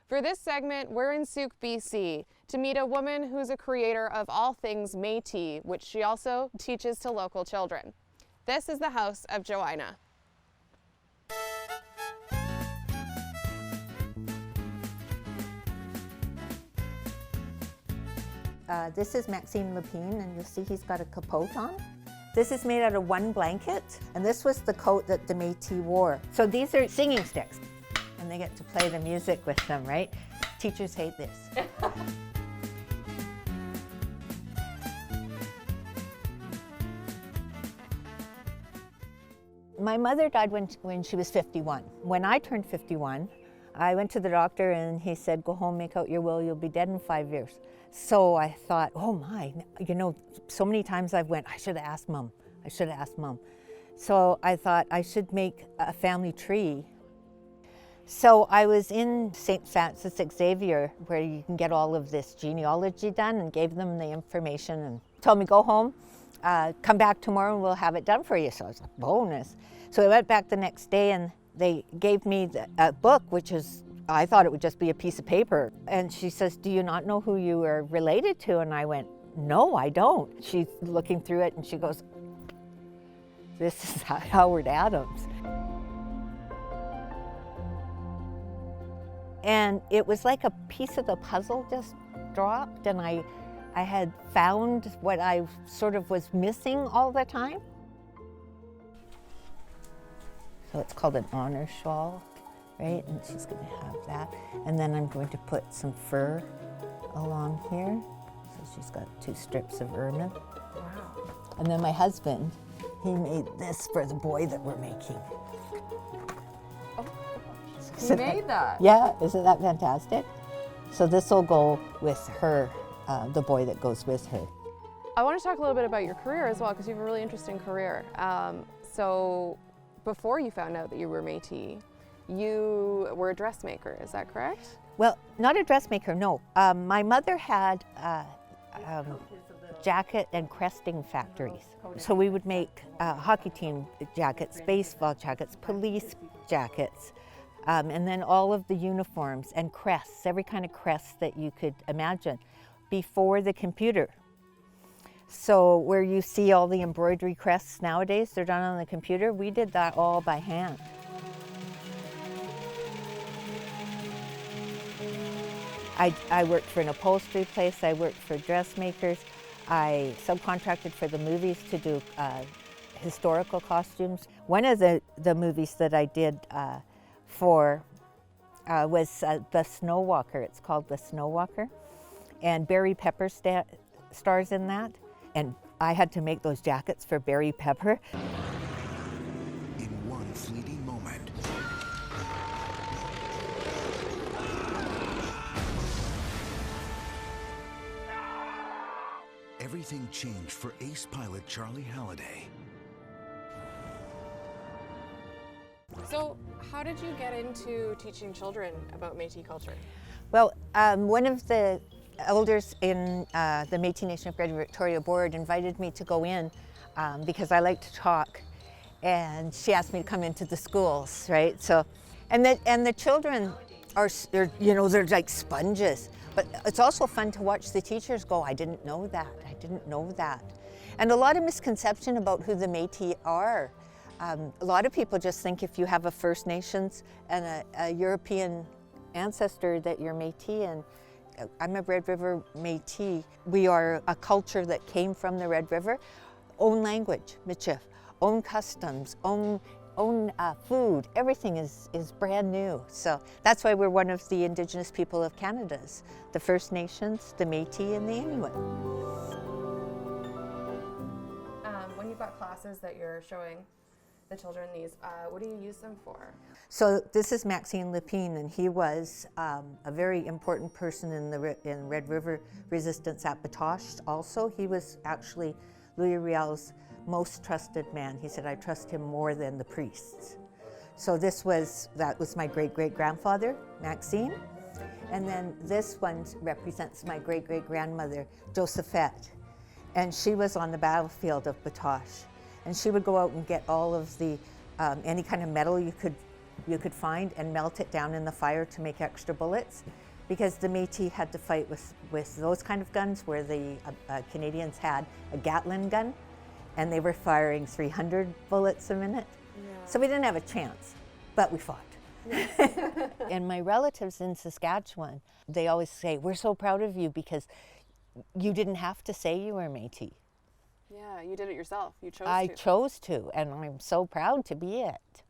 For this segment, we're in Souk, BC, to meet a woman who's a creator of all things Metis, which she also teaches to local children. This is the house of Joanna. This is Maxime Lepine, and you'll see he's got a capote on. This is made out of one blanket, and this was the coat that the Métis wore. So these are singing sticks, and they get to play the music with them, right? Teachers hate this. My mother died when she was 51. When I turned 51, I went to the doctor and he said, go home, make out your will, you'll be dead in 5 years. So I thought, oh my, you know, so many times I've went, I should have asked Mom. So I thought I should make a family tree. So I was in St. Francis Xavier, where you can get all of this genealogy done, and gave them the information and told me, go home, come back tomorrow and we'll have it done for you. So I was like, bonus. So I went back the next day and they gave me a book, which is, I thought it would just be a piece of paper. And she says, do you not know who you are related to? And I went, no, I don't. She's looking through it and she goes, this is Howard Adams. And it was like a piece of the puzzle just dropped, and I had found what I sort of was missing all the time. So it's called an honor shawl, right? And she's going to have that. And then I'm going to put some fur along here. So she's got 2 strips of ermine. Wow. And then my husband, he made this for the boy that we're making. You made that? Yeah, isn't that fantastic? So this will go with her, the boy that goes with her. I want to talk a little bit about your career as well, because you have a really interesting career. So before you found out that you were Métis, you were a dressmaker, is that correct? Well, not a dressmaker, no. My mother had jacket and cresting factories. So we would make hockey team jackets, baseball jackets, police jackets, and then all of the uniforms and crests, every kind of crest that you could imagine, before the computer. So where you see all the embroidery crests nowadays, they're done on the computer. We did that all by hand. I worked for an upholstery place, I worked for dressmakers, I subcontracted for the movies to do historical costumes. One of the movies that I did for was The Snow Walker. It's called The Snow Walker. And Barry Pepper stars in that. And I had to make those jackets for Barry Pepper. In one fleeting moment, everything changed for ace pilot Charlie Halliday. So how did you get into teaching children about Métis culture? Well, one of the elders in the Métis Nation of Greater Victoria Board invited me to go in because I like to talk, and she asked me to come into the schools, right? So, and the children they're like sponges, but it's also fun to watch the teachers go, I didn't know that. And a lot of misconception about who the Métis are. A lot of people just think if you have a First Nations and a European ancestor that you're Métis, and I'm a Red River Métis. We are a culture that came from the Red River. Own language, Michif, own customs, own food, everything is brand new. So that's why we're one of the Indigenous people of Canada's, the First Nations, the Métis, and the Inuit. When you've got classes that you're showing the children these, what do you use them for? So this is Maxime Lepine, and he was a very important person in Red River resistance at Batoche also. He was actually Louis Riel's most trusted man. He said, I trust him more than the priests. So that was my great-great-grandfather, Maxime. And then this one represents my great-great-grandmother, Josephette. And she was on the battlefield of Batoche. And she would go out and get all of the, any kind of metal you could you could find and melt it down in the fire to make extra bullets, because the Métis had to fight with those kind of guns where the Canadians had a Gatling gun and they were firing 300 bullets a minute. Yeah. So we didn't have a chance, but we fought. Yes. And my relatives in Saskatchewan, they always say, we're so proud of you because you didn't have to say you were Métis. Yeah, you did it yourself. You chose to. I chose to, and I'm so proud to be it.